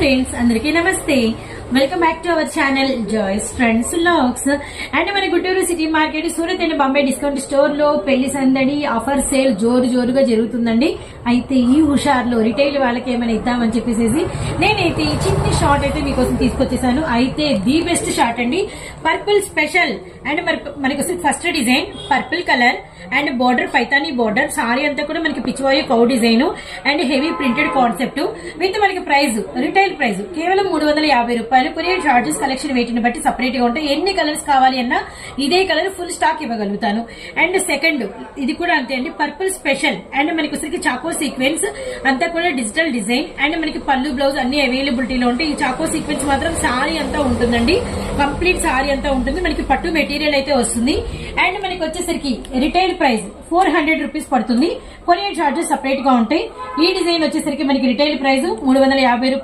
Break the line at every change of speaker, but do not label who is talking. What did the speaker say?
Friends అందరికీ నమస్తే. Welcome back to our channel Joy's friends vlogs. And మన Guntur city market Surat and Bombay discount store లో పెళ్లి సందడి ఆఫర్ సేల్ జోరుగా జరుగుతుందండి. అయితే ఈ హుషార్లో రిటైల్ వాళ్ళకి ఏమైనా ఇద్దామని చెప్పేసి నేనైతే ఈ చిన్ని షార్ట్ అయితే మీకోసం తీసుకొచ్చేసాను. అయితే ది బెస్ట్ షార్ట్ అండి, పర్పుల్ స్పెషల్. అండ్ మనకి first design purple colour and border Paithani border, sari అంతా కూడా మనకి Pichwai cow design and heavy printed concept with మనకి ప్రైస్ రిటైల్ ప్రైస్ కేవలం 350 రూపాయలు. కొరియర్ చార్జెస్ కలెక్షన్ వెయిట్ ని బట్టి సపరేట్ గా ఉంటాయి. ఎన్ని కలర్స్ కావాలి అన్నా ఇదే కలర్ ఫుల్ స్టాక్ ఇవ్వగలుగుతాను. అండ్ సెకండ్ ఇది కూడా అంతే అండి, పర్పుల్ స్పెషల్. అండ్ మనకి వచ్చరికి చాకో సీక్వెన్స్ అంతా కూడా డిజిటల్ డిజైన్ అండ్ మనకి పళ్ళు బ్లౌజ్ అన్ని అవైలబిలిటీలో ఉంటాయి. ఈ చాకో సీక్వెన్స్ మాత్రం సారీ అంతా ఉంటుందండి, కంప్లీట్ సారీ అంతా ఉంటుంది. మనకి పట్టు మెటీరియల్ అయితే వస్తుంది. అండ్ మనకి వచ్చేసరికి రిటైల్ ప్రైస్ 400 రూపీస్ పడుతుంది. కొరియర్ చార్జెస్ సపరేట్ గా ఉంటాయి. ఈ డిజైన్ వచ్చేసరికి మనకి రిటైల్ ప్రైస్ 350 రూపాయలు.